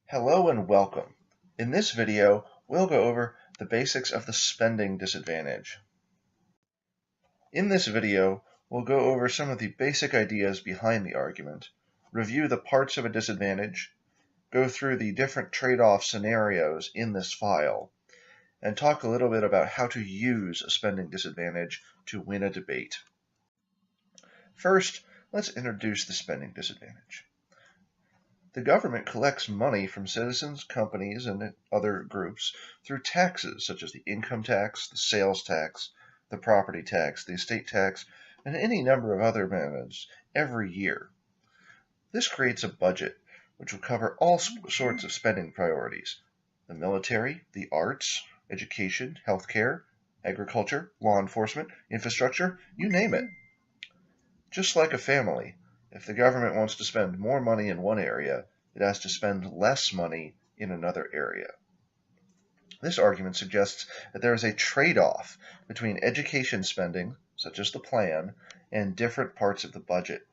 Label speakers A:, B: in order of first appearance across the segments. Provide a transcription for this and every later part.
A: Hello and welcome. In this video, we'll go over the basics of the spending disadvantage. In this video, we'll go over some of the basic ideas behind the argument, review the parts of a disadvantage, go through the different trade-off scenarios in this file, and talk a little bit about how to use a spending disadvantage to win a debate. First, let's introduce the spending disadvantage. The government collects money from citizens, companies, and other groups through taxes such as the income tax, the sales tax, the property tax, the estate tax, and any number of other methods every year. This creates a budget which will cover all sorts of spending priorities: the military, the arts, education, healthcare, agriculture, law enforcement, infrastructure, you name it. Just like a family, if the government wants to spend more money in one area, it has to spend less money in another area. This argument suggests that there is a trade-off between education spending, such as the plan, and different parts of the budget.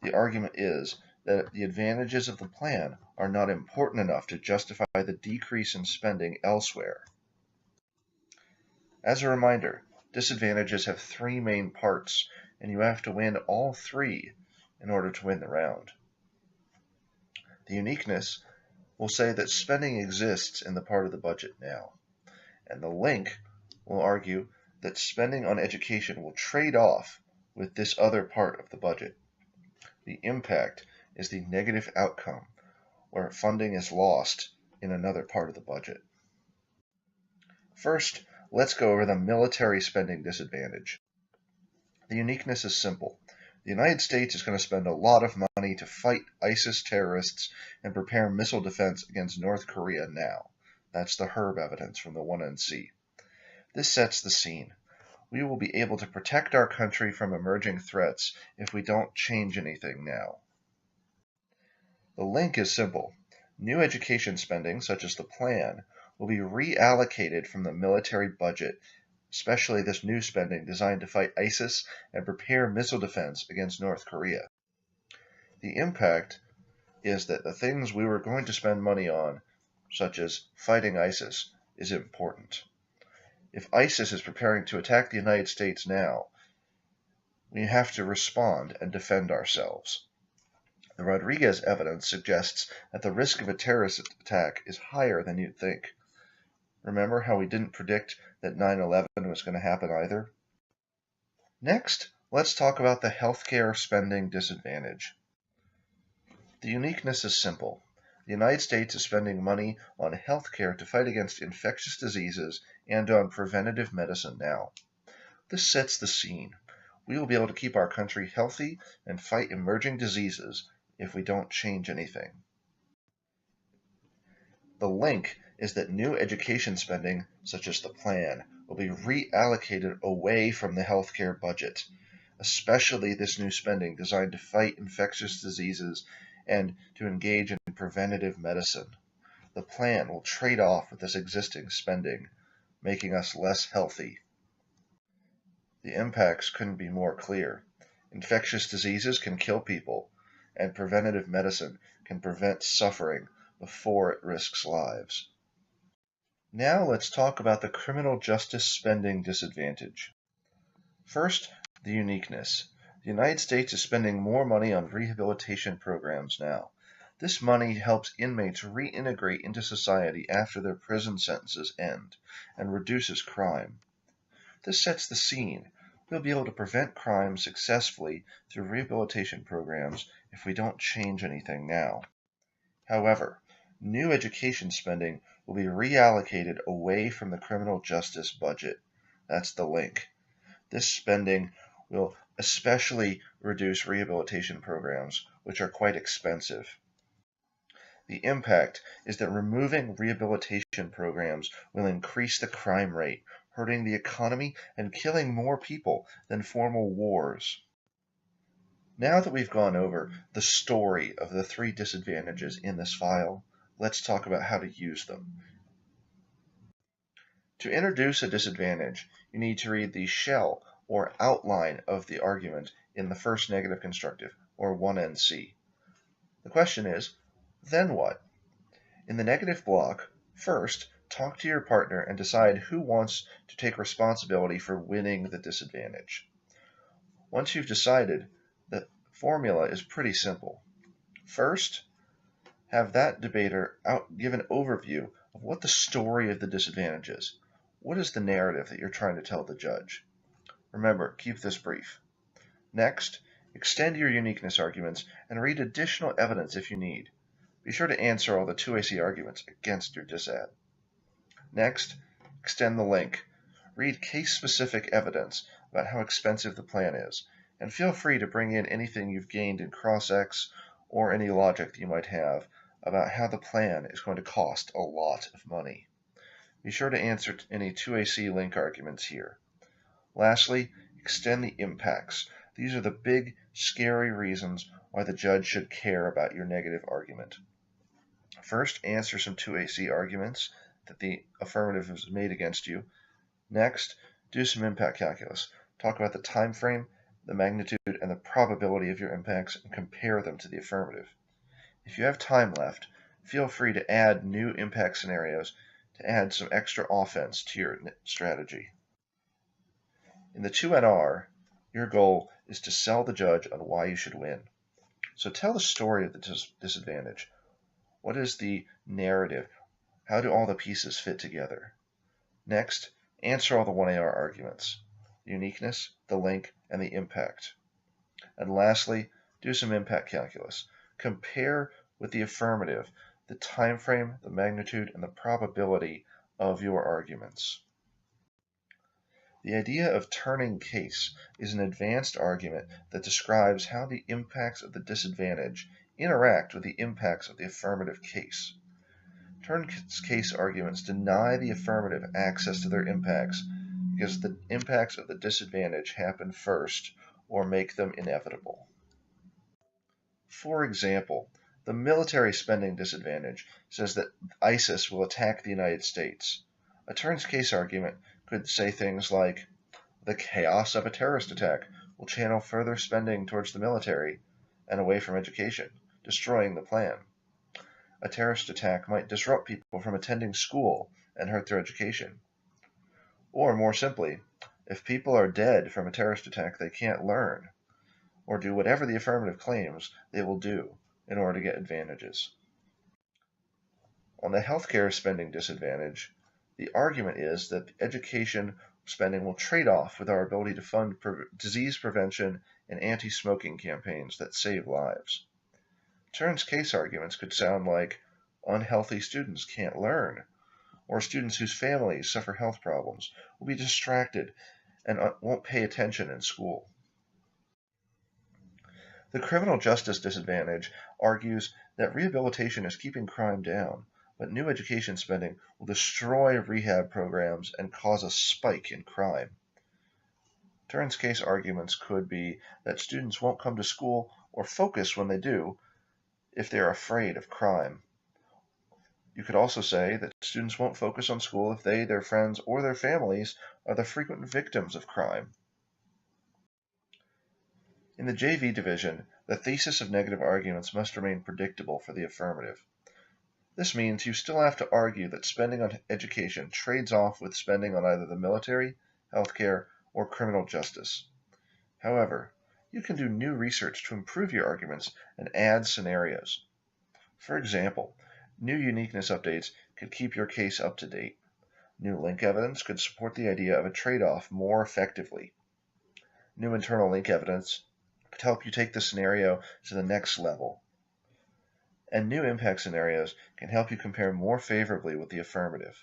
A: The argument is that the advantages of the plan are not important enough to justify the decrease in spending elsewhere. As a reminder, disadvantages have three main parts, and you have to win all three in order to win the round. The uniqueness will say that spending exists in the part of the budget now, and the link will argue that spending on education will trade off with this other part of the budget. The impact is the negative outcome, where funding is lost in another part of the budget. First, let's go over the military spending disadvantage. The uniqueness is simple. The United States is going to spend a lot of money to fight ISIS terrorists and prepare missile defense against North Korea now. That's the Herb evidence from the WUDL. This sets the scene. We will be able to protect our country from emerging threats if we don't change anything now. The link is simple. New education spending, such as the plan, will be reallocated from the military budget, especially this new spending designed to fight ISIS and prepare missile defense against North Korea. The impact is that the things we were going to spend money on, such as fighting ISIS, is important. If ISIS is preparing to attack the United States now, we have to respond and defend ourselves. The Rodriguez evidence suggests that the risk of a terrorist attack is higher than you'd think. Remember how we didn't predict that 9/11 was going to happen either? Next, let's talk about the healthcare spending disadvantage. The uniqueness is simple. The United States is spending money on healthcare to fight against infectious diseases and on preventative medicine now. This sets the scene. We will be able to keep our country healthy and fight emerging diseases if we don't change anything. The link is that new education spending, such as the plan, will be reallocated away from the healthcare budget, especially this new spending designed to fight infectious diseases and to engage in preventative medicine. The plan will trade off with this existing spending, making us less healthy. The impacts couldn't be more clear. Infectious diseases can kill people, and preventative medicine can prevent suffering before it risks lives. Now let's talk about the criminal justice spending disadvantage. First, the uniqueness. The United States is spending more money on rehabilitation programs now. This money helps inmates reintegrate into society after their prison sentences end and reduces crime. This sets the scene. We'll be able to prevent crime successfully through rehabilitation programs if we don't change anything now. However, new education spending will be reallocated away from the criminal justice budget. That's the link. This spending will especially reduce rehabilitation programs, which are quite expensive. The impact is that removing rehabilitation programs will increase the crime rate, hurting the economy and killing more people than formal wars. Now that we've gone over the story of the three disadvantages in this file, let's talk about how to use them. To introduce a disadvantage, you need to read the shell or outline of the argument in the first negative constructive, or 1NC. The question is, Then what? In the negative block, first, talk to your partner and decide who wants to take responsibility for winning the disadvantage. Once you've decided, the formula is pretty simple. First, have that debater give an overview of what the story of the disadvantage is. What is the narrative that you're trying to tell the judge? Remember, keep this brief. Next, extend your uniqueness arguments and read additional evidence if you need. Be sure to answer all the 2AC arguments against your disad. Next, extend the link. Read case-specific evidence about how expensive the plan is, and feel free to bring in anything you've gained in cross-ex or any logic that you might have about how the plan is going to cost a lot of money. Be sure to answer any 2AC link arguments here. Lastly, extend the impacts. These are the big, scary reasons why the judge should care about your negative argument. First, answer some 2AC arguments that the affirmative has made against you. Next, do some impact calculus. Talk about the time frame, the magnitude, and the probability of your impacts and compare them to the affirmative. If you have time left, feel free to add new impact scenarios to add some extra offense to your strategy. In the 2NR, your goal is to sell the judge on why you should win. So tell the story of the disadvantage. What is the narrative? How do all the pieces fit together? Next, answer all the 1AR arguments, the uniqueness, the link, and the impact. And lastly, do some impact calculus. Compare with the affirmative the time frame, the magnitude, and the probability of your arguments. The idea of turning case is an advanced argument that describes how the impacts of the disadvantage interact with the impacts of the affirmative case. Turn case arguments deny the affirmative access to their impacts because the impacts of the disadvantage happen first or make them inevitable. For example, the military spending disadvantage says that ISIS will attack the United States. A turns case argument could say things like, the chaos of a terrorist attack will channel further spending towards the military and away from education, destroying the plan. A terrorist attack might disrupt people from attending school and hurt their education. Or more simply, if people are dead from a terrorist attack, they can't learn or do whatever the affirmative claims they will do in order to get advantages. On the healthcare spending disadvantage, the argument is that education spending will trade off with our ability to fund disease prevention and anti-smoking campaigns that save lives. Turns case arguments could sound like unhealthy students can't learn, or students whose families suffer health problems will be distracted and won't pay attention in school. The criminal justice disadvantage argues that rehabilitation is keeping crime down, but new education spending will destroy rehab programs and cause a spike in crime. Turns case arguments could be that students won't come to school or focus when they do if they're afraid of crime. You could also say that students won't focus on school if they, their friends, or their families are the frequent victims of crime. In the JV division, the thesis of negative arguments must remain predictable for the affirmative. This means you still have to argue that spending on education trades off with spending on either the military, healthcare, or criminal justice. However, you can do new research to improve your arguments and add scenarios. For example, new uniqueness updates could keep your case up to date. New link evidence could support the idea of a trade-off more effectively. New internal link evidence could help you take the scenario to the next level. And new impact scenarios can help you compare more favorably with the affirmative.